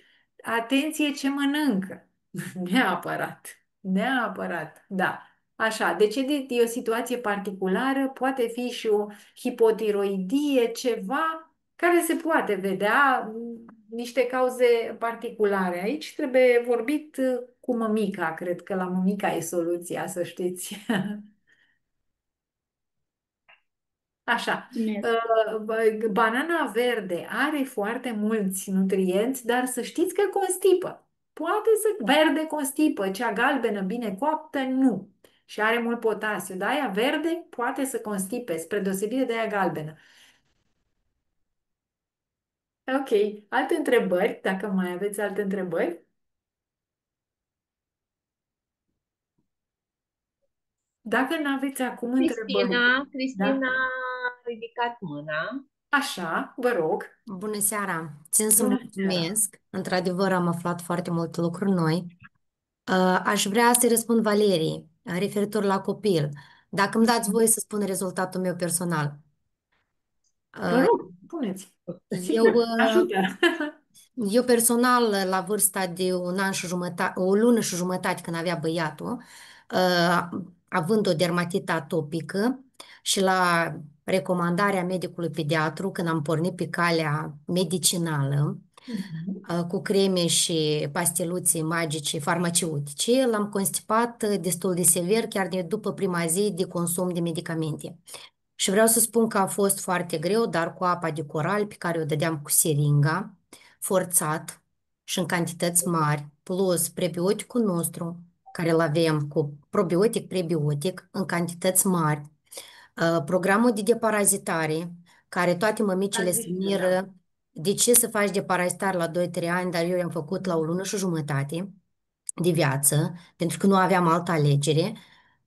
Atenție ce mănâncă. Neapărat. Neapărat, da. Așa, deci e o situație particulară, poate fi și o hipotiroidie, ceva care se poate vedea, niște cauze particulare. Aici trebuie vorbit cu mămica, cred că la mămica e soluția, să știți. Așa, Mulțumesc. banana verde are foarte mulți nutrienți, dar să știți că constipă. Poate să verde constipă, cea galbenă bine coaptă, nu. Și are mult potasiu, dar aia verde poate să constipe, spre deosebire de aia galbenă. Ok, alte întrebări, dacă mai aveți alte întrebări? Dacă nu aveți acum întrebări, Cristina da? a ridicat mâna. Așa, vă rog. Bună seara! Țin să Bună seara. mulțumesc. Într-adevăr, am aflat foarte multe lucruri noi. Aș vrea să-i răspund Valerii, referitor la copil. Dacă îmi dați voie să spun rezultatul meu personal. Vă rog, puneți. Eu, Sigur, ajută. eu personal, la vârsta de un an și jumătate, o lună și jumătate când avea băiatul, având o dermatită atopică și la recomandarea medicului pediatru, când am pornit pe calea medicinală, Mhm. cu creme și pasteluțe magice farmaceutice, l-am constipat destul de sever, chiar de după prima zi de consum de medicamente. Și vreau să spun că a fost foarte greu, dar cu apa de coral pe care o dădeam cu seringa, forțat și în cantități mari, plus prebioticul nostru, care îl avem cu probiotic, prebiotic, în cantități mari, programul de deparazitare, care toate mămicile Ați se zis, da. miră de ce să faci deparazitare la 2-3 ani, dar eu i-am făcut la o lună și jumătate. de viață, pentru că nu aveam altă alegere,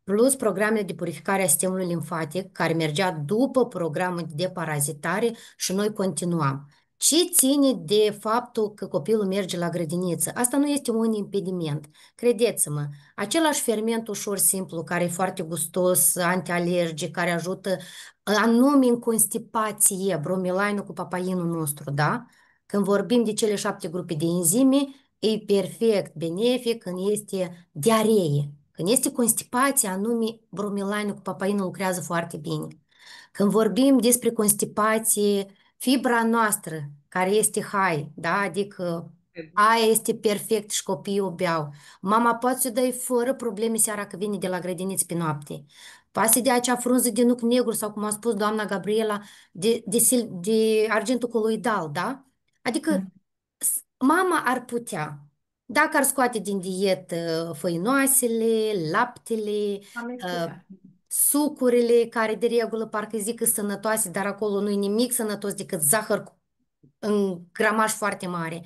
plus programele de purificare a sistemului limfatic, care mergea după programul de deparazitare și noi continuam. Ce ține de faptul că copilul merge la grădiniță? Asta nu este un impediment. Credeți-mă, același ferment ușor simplu, care e foarte gustos, antialergic, care ajută anume în constipație, bromilainul cu papainul nostru, da? Când vorbim de cele 7 grupe de enzime, e perfect benefic când este diaree. Când este constipație, anume bromilainul cu papainul lucrează foarte bine. Când vorbim despre constipație, fibra noastră, care este high, da? Adică aia este perfect și copiii o beau. Mama poate să-o dai fără probleme seara că vine de la grădiniță pe noapte. Pasă de acea frunză de nuc negru sau, cum a spus doamna Gabriela, de argentul coloidal, da? Adică mama ar putea, dacă ar scoate din dietă făinoasele, laptele, Amestecat. sucurile, care de regulă parcă zic că sănătoase, dar acolo nu e nimic sănătos decât zahăr în gramaj foarte mare.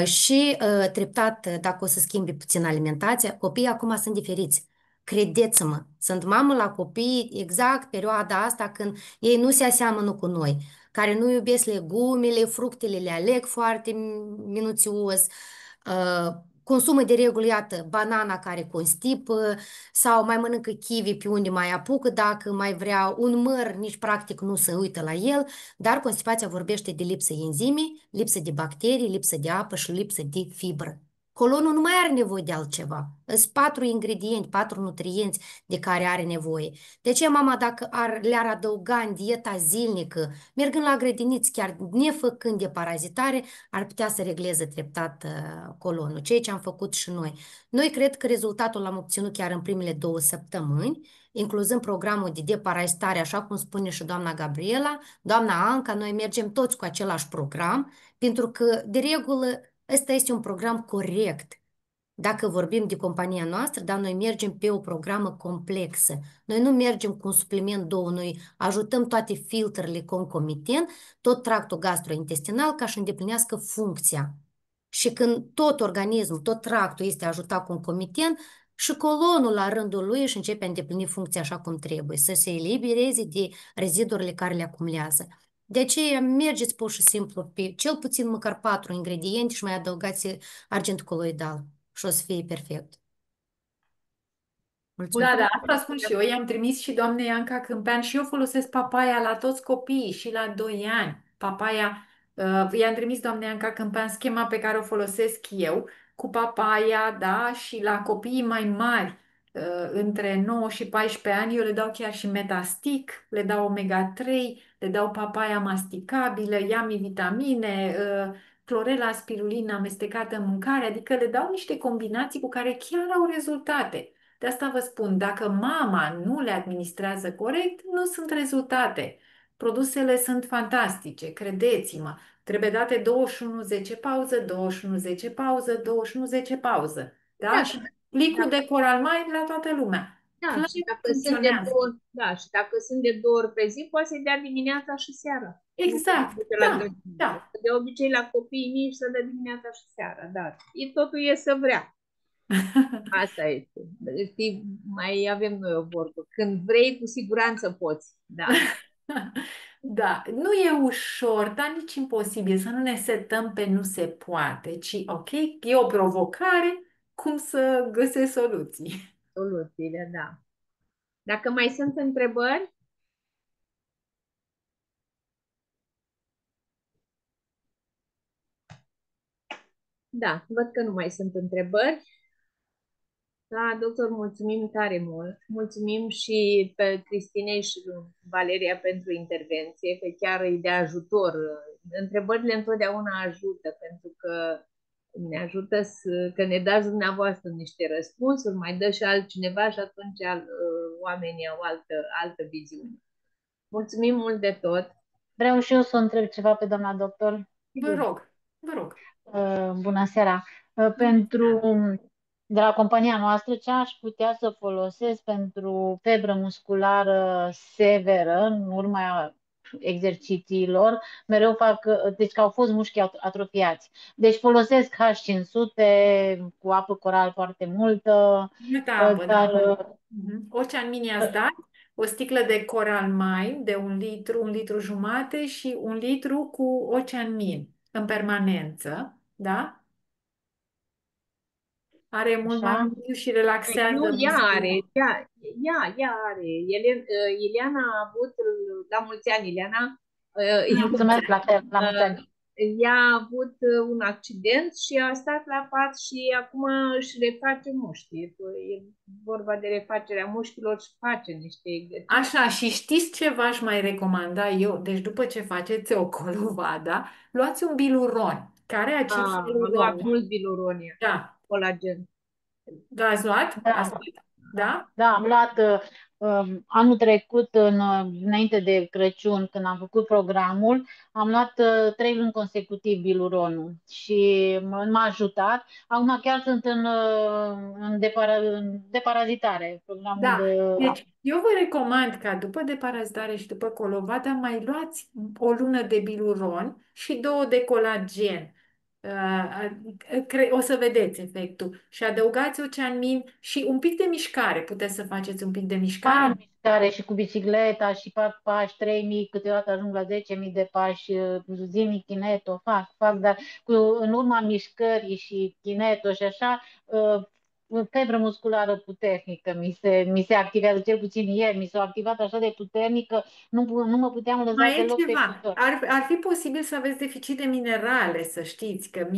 Și treptat, dacă o să schimbi puțin alimentația, copiii acum sunt diferiți. Credeți-mă, sunt mamă la copii exact perioada asta când ei nu se aseamănă cu noi, care nu iubesc legumele, fructele le aleg foarte minuțios, consumă de regulă, iată, banana care constipă sau mai mănâncă kiwi pe unde mai apucă, dacă mai vrea un măr, nici practic nu se uită la el, dar constipația vorbește de lipsă enzime, lipsă de bacterii, lipsă de apă și lipsă de fibră. Colonul nu mai are nevoie de altceva. Sunt 4 ingredienți, 4 nutrienți de care are nevoie. De ce mama, dacă le-ar adăuga în dieta zilnică, mergând la grădiniți, chiar nefăcând de parazitare, ar putea să regleze treptat colonul, ceea ce am făcut și noi. Noi cred că rezultatul l-am obținut chiar în primele 2 săptămâni, incluzând programul de deparazitare, așa cum spune și doamna Gabriela, doamna Anca, noi mergem toți cu același program, pentru că, de regulă, ăsta este un program corect. Dacă vorbim de compania noastră, dar noi mergem pe o programă complexă. Noi nu mergem cu un supliment două, noi ajutăm toate filtrele concomitent, tot tractul gastrointestinal ca să îndeplinească funcția. Și când tot organismul, tot tractul este ajutat concomitent, și colonul la rândul lui își începe a îndeplini funcția așa cum trebuie, să se elibereze de rezidurile care le acumulează. De aceea mergeți pur și simplu pe cel puțin măcar 4 ingrediente și mai adăugați argint coloidal și o să fie perfect. Mulțumesc! Da, asta spun și eu. I-am trimis și doamnei Anca Câmpean și eu folosesc papaya la toți copiii și la 2 ani. Papaya, i-am trimis doamnei Anca Câmpean schema pe care o folosesc eu cu papaya, da, și la copiii mai mari, între 9 și 14 ani, eu le dau chiar și Metastic, le dau omega-3, le dau papaya masticabilă, Yami vitamine, clorela, spirulină amestecată în mâncare, adică le dau niște combinații cu care chiar au rezultate. De asta vă spun, dacă mama nu le administrează corect, nu sunt rezultate. Produsele sunt fantastice, credeți-mă. Trebuie date 21-10 pauză, 21-10 pauză, 21-10 pauză. Da? Da, Și plicul de Coral Mind la toată lumea. da, Clar și dacă sunt de funcționează. și dacă sunt de 2 ori pe zi, poate să-i dea dimineața și seara. Nu Exact, duce la da, grădiniță. da. De obicei, la copiii mici să dă dimineața și seara, da. Totul e să vrea. Asta este. Știi, mai avem noi o vorbă. Când vrei, cu siguranță poți. Da. Da, nu e ușor, dar nici imposibil să nu ne setăm pe nu se poate, ci ok, e o provocare, cum să găsesc soluții. Soluțiile, da. Dacă mai sunt întrebări, da, văd că nu mai sunt întrebări. Da, doctor, mulțumim tare mult. Mulțumim și pe Cristinei și lui Valeria pentru intervenție, că chiar e de ajutor. Întrebările întotdeauna ajută, pentru că ne ajută că ne dați dumneavoastră niște răspunsuri, mai dă și altcineva și atunci oamenii au altă viziune. Mulțumim mult de tot. Vreau și eu să o întreb ceva pe doamna doctor. Vă rog, vă rog. Bună seara! Pentru, de la compania noastră, ce aș putea să folosesc pentru febră musculară severă în urma exercițiilor, mereu fac, deci că au fost mușchi atrofiați. Deci folosesc H500 cu apă coral foarte multă, Multă apă, dar da. Ocean Mini ați dat, o sticlă de Coral Mine de 1 litru, 1 litru jumate și 1 litru cu Ocean Min în permanență, da? Are mult așa. magneziu și Nu, relaxează ea are, musculatura. ea are. Ileana a avut, la mulți ani, Ileana, Mulțumesc la fel, la mulți ani. ea a avut un accident și a stat la pat și acum își reface mușchii. E vorba de refacerea mușchilor și face niște exerciții. Așa, și știți ce v-aș mai recomanda eu? Deci după ce faceți o colovada, luați un biluron, care a 5 A luat hialuroni. mult biluronia, Da, colagen. l-ați luat? Ați Da, luat? Da? da, am luat anul trecut, înainte de Crăciun, când am făcut programul, am luat 3 luni consecutiv biluronul și m-a ajutat. Acum chiar sunt în deparazitare, programul Da, de... deci eu vă recomand ca după deparazitare și după colovada mai luați o lună de biluron și 2 de colagen. O să vedeți efectul. Și adăugați oceanmin și un pic de mișcare. Puteți să faceți un pic de Am mișcare? mișcare și cu bicicleta și fac pași 3.000, câteodată ajung la 10.000 de pași, zilnic kineto, fac, dar în urma mișcării și kineto și așa, febră musculară puternică mi se activează, cel puțin ieri, mi s-a activat așa de puternică, nu mă puteam lăsa Mai e deloc pe ceva. picior. Ar fi posibil să aveți deficit de minerale, să știți că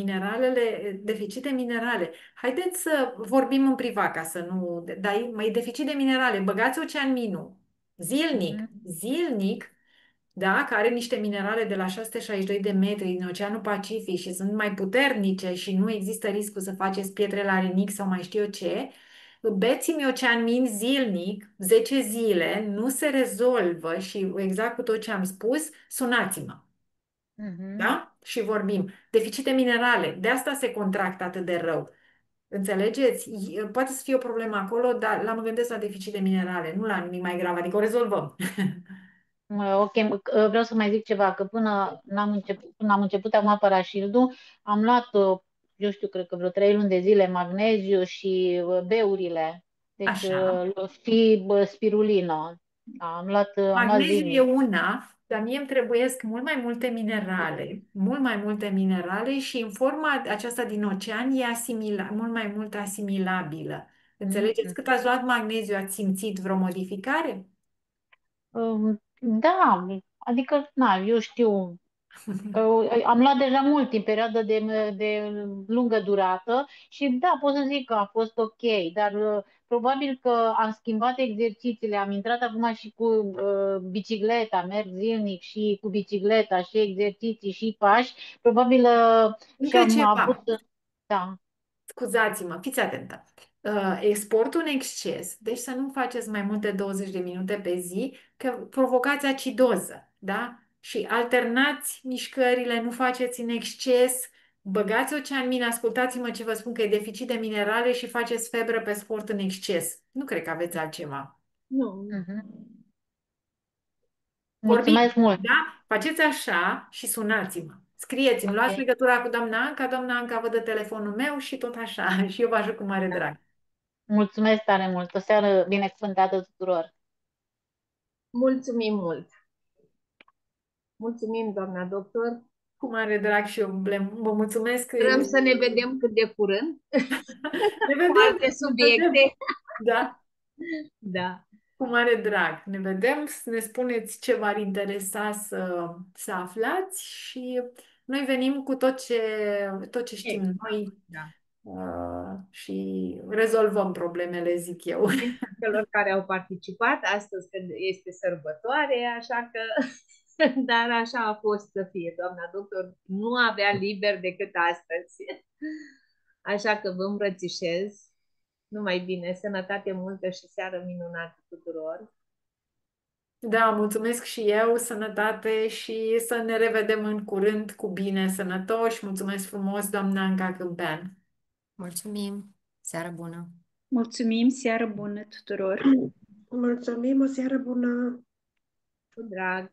deficit de minerale. Haideți să vorbim în privat ca să nu... Dar mai deficit de minerale. Băgați oceanminul zilnic, Mhm. zilnic, da, care are niște minerale de la 662 de metri din Oceanul Pacific și sunt mai puternice și nu există riscul să faceți pietre la rinic sau mai știu eu ce. Beți-mi oceanmin zilnic, 10 zile, nu se rezolvă și exact cu tot ce am spus, sunați-mă, Mhm. da? Și vorbim. Deficite minerale, de asta se contractă atât de rău. Înțelegeți? Poate să fie o problemă acolo, dar mă gândesc la deficit de minerale, nu la nimic mai grav, adică o rezolvăm. Ok, vreau să mai zic ceva, că până am început acum Parașildul, am luat, eu știu, cred că vreo 3 luni de zile magneziu și beurile, deci Așa. și spirulină. Am luat Magneziu e zilnic. una, dar mie îmi trebuiesc mult mai multe minerale și în forma aceasta din ocean e mult mai mult asimilabilă. Înțelegeți? Mhm. Cât ați luat magneziu, ați simțit vreo modificare? Da, adică, na, eu știu, că am luat deja mult în perioadă de lungă durată și da, pot să zic că a fost ok, dar probabil că am schimbat exercițiile, am intrat acum și cu bicicleta, merg zilnic și cu bicicleta și exerciții și pași, probabil și Încă am avut, ceva. da. Scuzați-mă, fiți atentă. Exportul în exces, deci să nu faceți mai multe 20 de minute pe zi, că provocați acidoză, da? Și alternați mișcările, nu faceți în exces, băgați ocean ascultați-mă ce vă spun că e deficit de minerale și faceți febră pe sport în exces. Nu cred că aveți altceva. Nu, Mhm. Vorbim, Mulțumesc mult. da? Faceți așa și sunați-mă. Scrieți-mi, luați Ok. legătura cu doamna Anca vă dă telefonul meu și tot așa. Și eu vă ajut cu mare Da. drag. Mulțumesc tare mult. O seară binecuvântată tuturor. mulțumim mult. Mulțumim, doamna doctor. Cu mare drag și eu vă mulțumesc. Sperăm să ne vedem cât de curând Ne cu vedem, alte ne vedem. subiecte. Da, Da. cu mare drag. Ne vedem, să ne spuneți ce v-ar interesa să aflați și noi venim cu tot ce știm noi Da. și rezolvăm problemele, zic eu. Mulțumim celor care au participat. Astăzi când este sărbătoare, așa că, dar așa a fost să fie. Doamna doctor nu avea liber decât astăzi. Așa că vă îmbrățișez. Numai bine, sănătate multă și seară minunată tuturor. Da, mulțumesc și eu, sănătate și să ne revedem în curând cu bine, sănătoși. Mulțumesc frumos, doamna Anca Câmpean. Mulțumim! Seară bună! Mulțumim, seară bună tuturor! Mulțumim, o seară bună! Cu drag.